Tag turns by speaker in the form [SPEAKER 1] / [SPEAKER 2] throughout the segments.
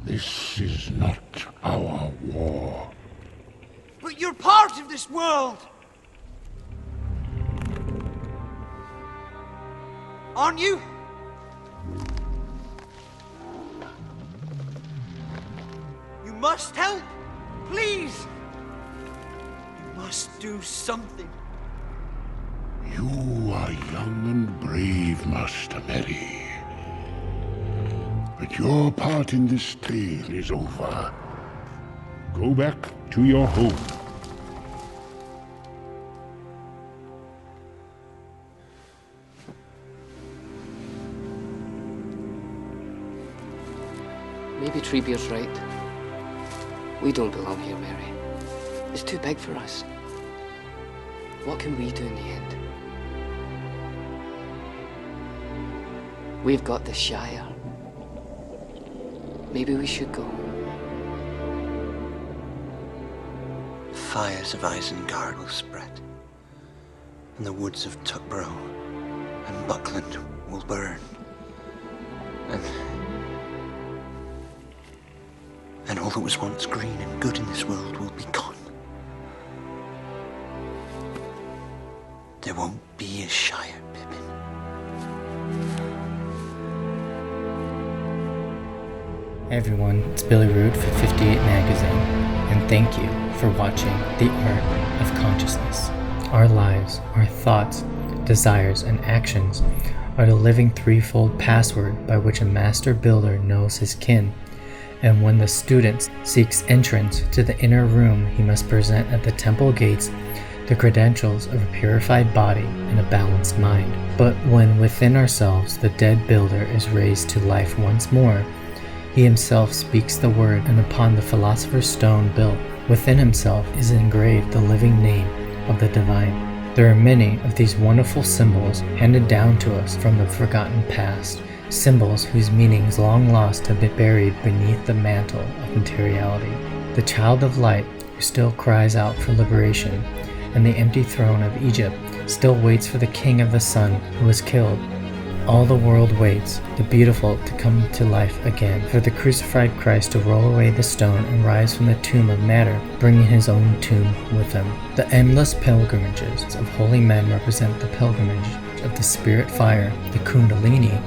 [SPEAKER 1] This is not our war.
[SPEAKER 2] But you're part of this world! Aren't you? You must help! Please! You must do something.
[SPEAKER 1] You are young and brave, Master Merry. But your part in this tale is over. Go back to your home.
[SPEAKER 3] Maybe Treebeard's right. We don't belong here, Mary. It's too big for us. What can we do in the end? We've got the Shire. Maybe we should go.
[SPEAKER 4] Fires of Isengard will spread, and the woods of Tuckborough and Buckland will burn, and all that was once green and good in this world will be gone. There won't be a Shire, Pippin.
[SPEAKER 5] Hey everyone, it's Billy Rude for 58 Magazine, and thank you for watching The Art of Consciousness. Our lives, our thoughts, desires, and actions are the living threefold password by which a master builder knows his kin, and when the student seeks entrance to the inner room, he must present at the temple gates the credentials of a purified body and a balanced mind. But when within ourselves the dead builder is raised to life once more, he himself speaks the word, and upon the philosopher's stone built within himself is engraved the living name of the divine. There are many of these wonderful symbols handed down to us from the forgotten past, symbols whose meanings long lost have been buried beneath the mantle of materiality. The child of light who still cries out for liberation, and the empty throne of Egypt still waits for the king of the sun who was killed. All the world waits, the beautiful to come to life again, for the crucified Christ to roll away the stone and rise from the tomb of matter, bringing his own tomb with him. The endless pilgrimages of holy men represent the pilgrimage of the spirit fire, the Kundalini,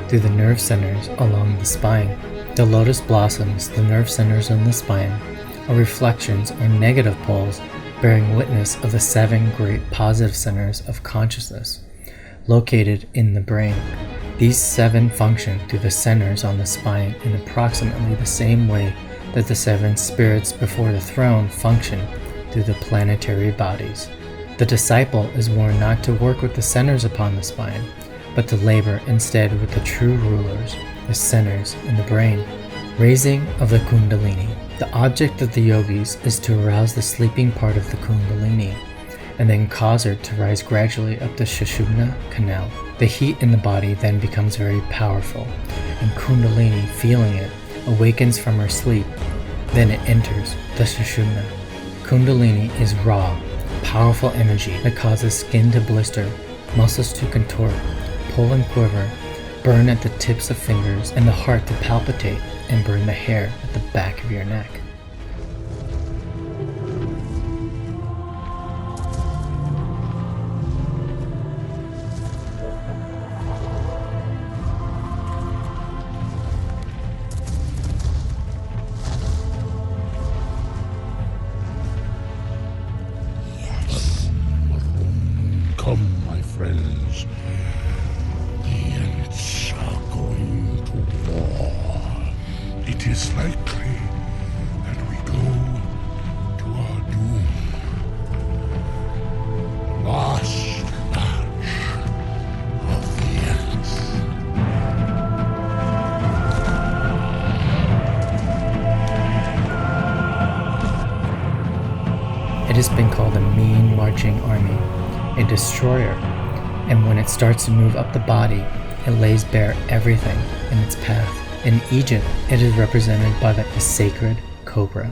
[SPEAKER 5] through the nerve centers along the spine. The lotus blossoms, the nerve centers on the spine, are reflections or negative poles bearing witness of the 7 great positive centers of consciousness located in the brain. These 7 function through the centers on the spine in approximately the same way that the 7 spirits before the throne function through the planetary bodies. The disciple is warned not to work with the centers upon the spine, but to labor instead with the true rulers, the centers in the brain. Raising of the Kundalini. The object of the yogis is to arouse the sleeping part of the Kundalini, and then cause her to rise gradually up the Sushumna canal. The heat in the body then becomes very powerful, and Kundalini, feeling it, awakens from her sleep. Then it enters the Sushumna. Kundalini is raw, powerful energy that causes skin to blister, muscles to contort, pull and quiver, burn at the tips of fingers, and the heart to palpitate and burn the hair at the back of your neck.
[SPEAKER 1] Come, my friends. The Ents are going to war. It is likely that we go to our doom. Last match of the Ents.
[SPEAKER 5] It has been called a mean marching army, a destroyer, and when it starts to move up the body, it lays bare everything in its path. In Egypt, it is represented by the sacred cobra.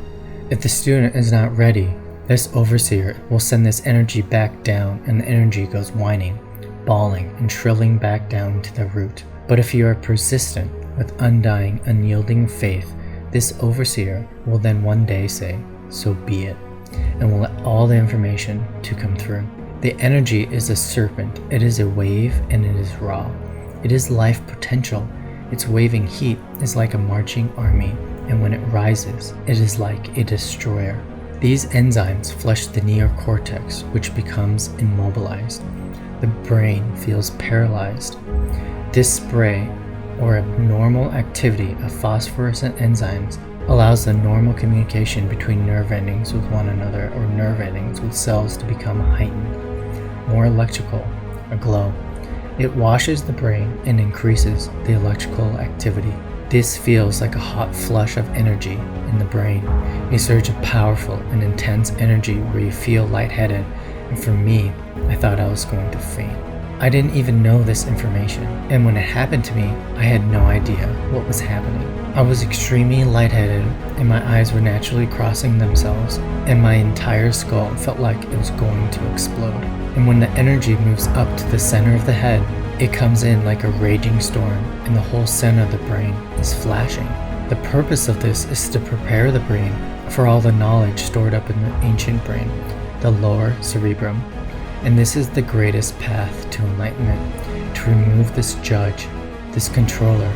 [SPEAKER 5] If the student is not ready, this overseer will send this energy back down, and the energy goes whining, bawling, and shrilling back down to the root. But if you are persistent with undying, unyielding faith, This overseer will then one day say, "So be it," and will let all the information to come through. The energy is a serpent. It is a wave and it is raw. It is life potential. Its waving heat is like a marching army, and when it rises, it is like a destroyer. These enzymes flush the neocortex, which becomes immobilized. The brain feels paralyzed. This spray, or abnormal activity of phosphorescent enzymes, allows the normal communication between nerve endings with one another or nerve endings with cells to become heightened, more electrical, aglow. It washes the brain and increases the electrical activity. This feels like a hot flush of energy in the brain, a surge of powerful and intense energy where you feel lightheaded, and for me, I thought I was going to faint. I didn't even know this information, and when it happened to me, I had no idea what was happening. I was extremely lightheaded, and my eyes were naturally crossing themselves, and my entire skull felt like it was going to explode. And when the energy moves up to the center of the head, it comes in like a raging storm, and the whole center of the brain is flashing. The purpose of this is to prepare the brain for all the knowledge stored up in the ancient brain, the lower cerebrum. And this is the greatest path to enlightenment, to remove this judge, this controller,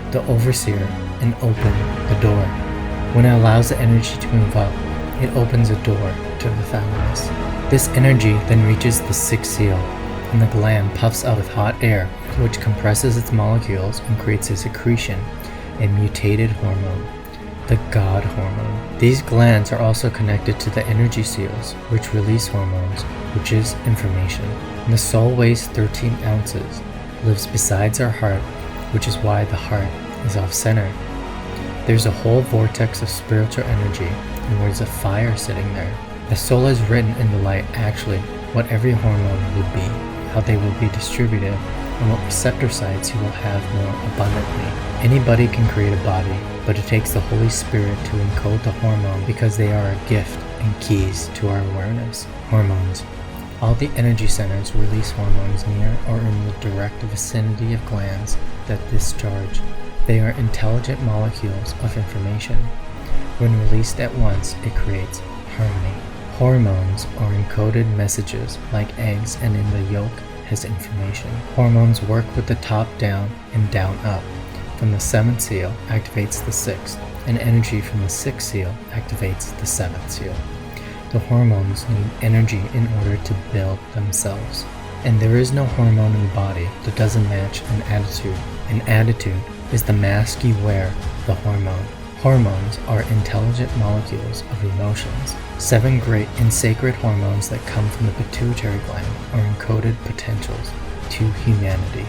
[SPEAKER 5] the overseer, and open the door. When it allows the energy to move up, it opens a door to the thalamus. This energy then reaches the sixth seal, and the gland puffs out with hot air, which compresses its molecules and creates a secretion, a mutated hormone, the God hormone. These glands are also connected to the energy seals, which release hormones, which is information. And the soul weighs 13 ounces, lives besides our heart, which is why the heart is off-center. There's a whole vortex of spiritual energy, and there's a fire sitting there. The soul has written in the light actually what every hormone would be, how they will be distributed, and what receptor sites you will have more abundantly. Anybody can create a body, but it takes the Holy Spirit to encode the hormone because they are a gift and keys to our awareness. Hormones. All the energy centers release hormones near or in the direct vicinity of glands that discharge. They are intelligent molecules of information. When released at once, it creates harmony. Hormones are encoded messages like eggs, and in the yolk has information. Hormones work with the top down and down up. From the seventh seal activates the sixth, and energy from the sixth seal activates the seventh seal. The hormones need energy in order to build themselves. And there is no hormone in the body that doesn't match an attitude. An attitude is the mask you wear, the hormone. Hormones are intelligent molecules of emotions. 7 great and sacred hormones that come from the pituitary gland are encoded potentials to humanity.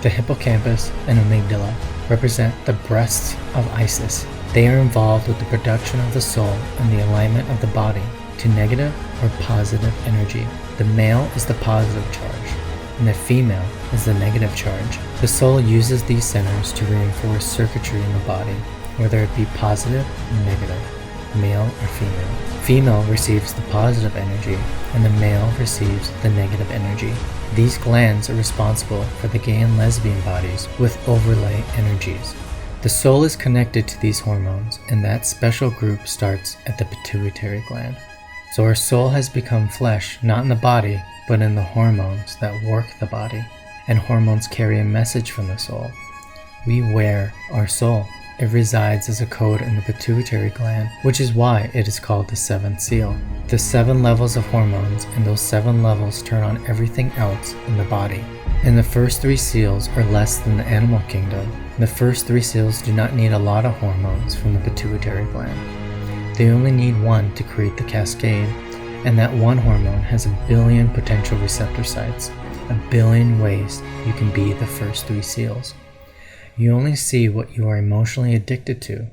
[SPEAKER 5] The hippocampus and amygdala represent the breasts of Isis. They are involved with the production of the soul and the alignment of the body to negative or positive energy. The male is the positive charge, and the female is the negative charge. The soul uses these centers to reinforce circuitry in the body, whether it be positive or negative, male or female. Female receives the positive energy, and the male receives the negative energy. These glands are responsible for the gay and lesbian bodies with overlay energies. The soul is connected to these hormones, and that special group starts at the pituitary gland. So our soul has become flesh, not in the body, but in the hormones that work the body. And hormones carry a message from the soul. We wear our soul. It resides as a code in the pituitary gland, which is why it is called the seventh seal. The 7 levels of hormones, and those 7 levels turn on everything else in the body. And the first 3 seals are less than the animal kingdom. The first 3 seals do not need a lot of hormones from the pituitary gland. They only need 1 to create the cascade, and that 1 hormone has 1 billion potential receptor sites, 1 billion ways you can be the first 3 seals. You only see what you are emotionally addicted to,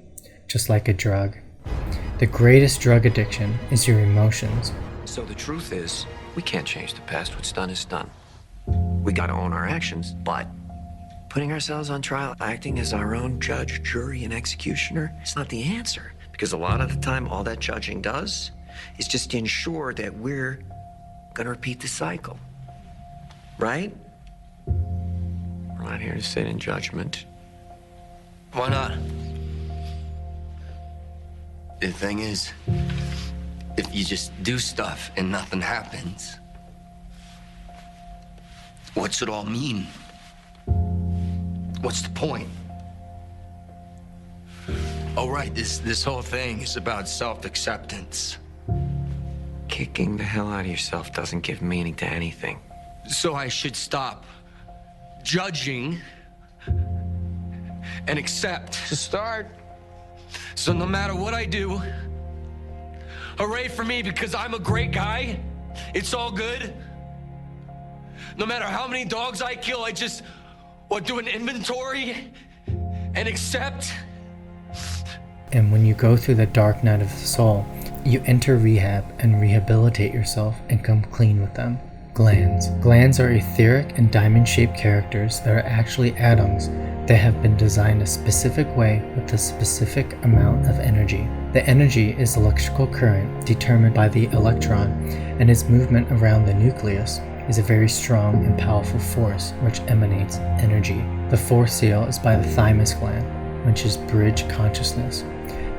[SPEAKER 5] just like a drug. The greatest drug addiction is your emotions.
[SPEAKER 6] So the truth is, we can't change the past. What's done is done. We gotta own our actions, but putting ourselves on trial, acting as our own judge, jury, and executioner, it's not the answer. Because a lot of the time, all that judging does is just ensure that we're gonna repeat the cycle. Right? We're not here to sit in judgment.
[SPEAKER 4] Why not?
[SPEAKER 6] The thing is, if you just do stuff and nothing happens, what's it all mean? What's the point? Oh, right, this whole thing is about self-acceptance. Kicking the hell out of yourself doesn't give meaning to anything. So I should stop judging and accept to start. So no matter what I do, hooray for me because I'm a great guy. It's all good. No matter how many dogs I kill, I just do an inventory and accept.
[SPEAKER 5] And when you go through the dark night of the soul, you enter rehab and rehabilitate yourself and come clean with them. Glands. Glands are etheric and diamond-shaped characters that are actually atoms that have been designed a specific way with a specific amount of energy. The energy is electrical current determined by the electron, and its movement around the nucleus is a very strong and powerful force which emanates energy. The fourth seal is by the thymus gland, which is bridge consciousness.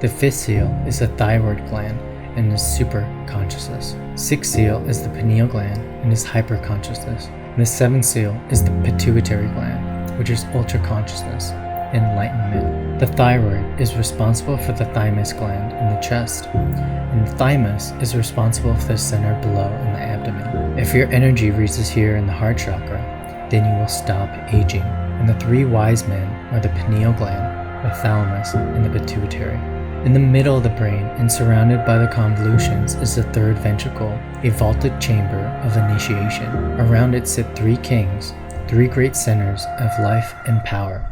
[SPEAKER 5] The fifth seal is the thyroid gland and is super consciousness. Sixth seal is the pineal gland and is hyper consciousness. And the seventh seal is the pituitary gland, which is ultra consciousness, enlightenment. The thyroid is responsible for the thymus gland in the chest, and the thymus is responsible for the center below in the abdomen. If your energy reaches here in the heart chakra, then you will stop aging. And the three wise men are the pineal gland, the thalamus, and the pituitary. In the middle of the brain and surrounded by the convolutions is the third ventricle, a vaulted chamber of initiation. Around it sit three kings, three great centers of life and power: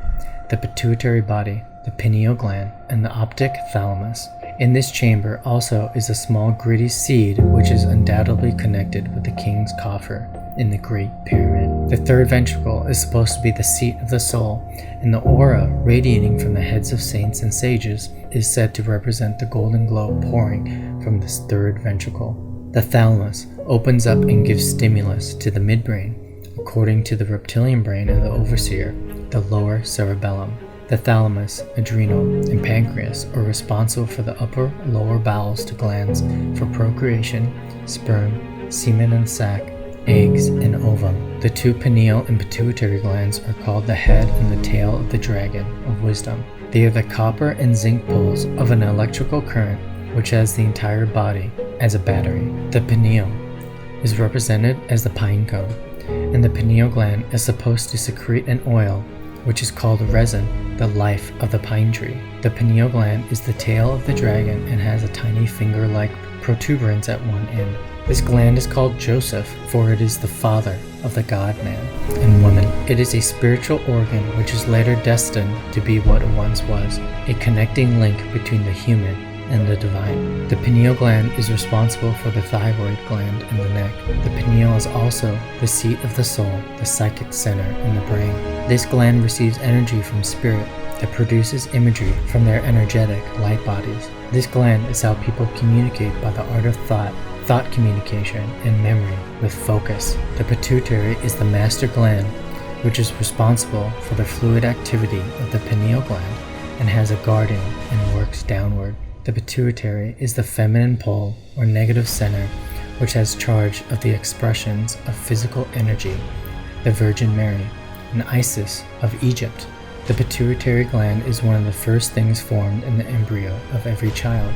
[SPEAKER 5] the pituitary body, the pineal gland, and the optic thalamus. In this chamber also is a small gritty seed which is undoubtedly connected with the king's coffer in the Great Pyramid. The third ventricle is supposed to be the seat of the soul, and the aura radiating from the heads of saints and sages is said to represent the golden glow pouring from this third ventricle. The thalamus opens up and gives stimulus to the midbrain, according to the reptilian brain and the overseer, the lower cerebellum. The thalamus, adrenal, and pancreas are responsible for the upper, lower bowels to glands for procreation, sperm, semen and sac, eggs, and ovum. The two pineal and pituitary glands are called the head and the tail of the dragon of wisdom. They are the copper and zinc poles of an electrical current which has the entire body as a battery. The pineal is represented as the pine cone, and the pineal gland is supposed to secrete an oil which is called resin, the life of the pine tree. The pineal gland is the tail of the dragon and has a tiny finger-like protuberance at one end. This gland is called Joseph, for it is the father of the God-man and woman. It is a spiritual organ which is later destined to be what it once was, a connecting link between the human and the divine. The pineal gland is responsible for the thyroid gland in the neck. The pineal is also the seat of the soul, the psychic center in the brain. This gland receives energy from spirit that produces imagery from their energetic light bodies. This gland is how people communicate by the art of thought communication, and memory with focus. The pituitary is the master gland, which is responsible for the fluid activity of the pineal gland and has a guardian and works downward. The pituitary is the feminine pole or negative center, which has charge of the expressions of physical energy, the Virgin Mary, and Isis of Egypt. The pituitary gland is one of the first things formed in the embryo of every child.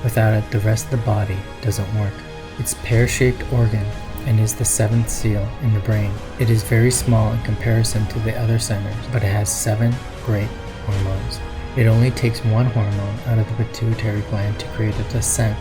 [SPEAKER 5] Without it, the rest of the body doesn't work. It's a pear-shaped organ and is the seventh seal in the brain. It is very small in comparison to the other centers, but it has 7 great hormones. It only takes one hormone out of the pituitary gland to create a descent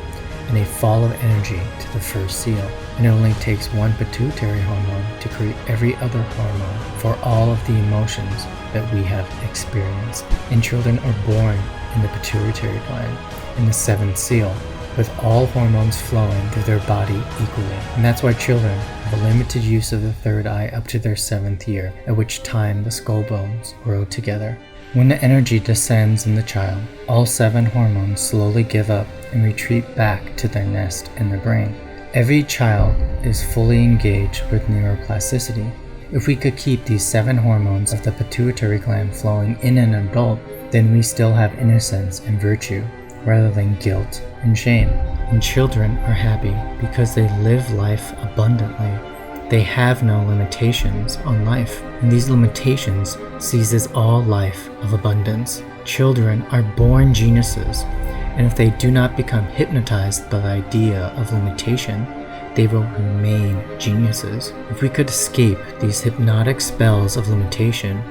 [SPEAKER 5] and a fall of energy to the first seal. And it only takes one pituitary hormone to create every other hormone for all of the emotions that we have experienced. And children are born in the pituitary gland in the 7th seal, with all hormones flowing through their body equally. And that's why children have a limited use of the third eye up to their 7th year, at which time the skull bones grow together. When the energy descends in the child, all 7 hormones slowly give up and retreat back to their nest in the brain. Every child is fully engaged with neuroplasticity. If we could keep these 7 hormones of the pituitary gland flowing in an adult, then we still have innocence and virtue. rather than guilt and shame. And children are happy because they live life abundantly. They have no limitations on life, and these limitations seizes all life of abundance. Children are born geniuses, and if they do not become hypnotized by the idea of limitation, they will remain geniuses. If we could escape these hypnotic spells of limitation,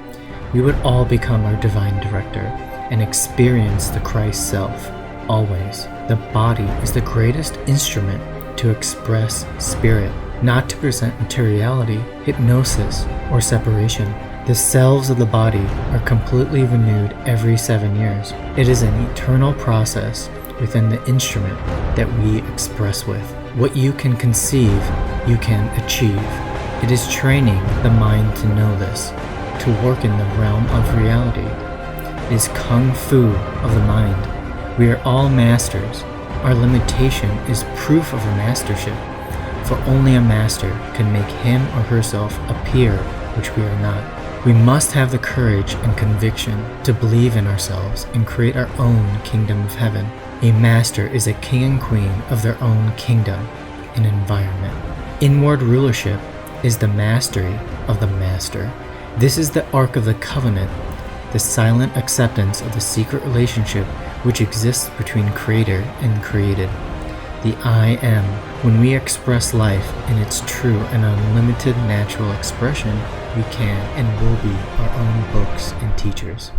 [SPEAKER 5] we would all become our divine director and experience the Christ self, always. The body is the greatest instrument to express spirit, not to present materiality, hypnosis, or separation. The cells of the body are completely renewed every 7 years. It is an eternal process within the instrument that we express with. What you can conceive, you can achieve. It is training the mind to know this, to work in the realm of reality. It is kung fu of the mind. We are all masters. Our limitation is proof of our mastership, for only a master can make him or herself appear which we are not. We must have the courage and conviction to believe in ourselves and create our own kingdom of heaven. A master is a king and queen of their own kingdom and environment. Inward rulership is the mastery of the master. This is the Ark of the Covenant, the silent acceptance of the secret relationship which exists between creator and created. The I am. When we express life in its true and unlimited natural expression, we can and will be our own books and teachers.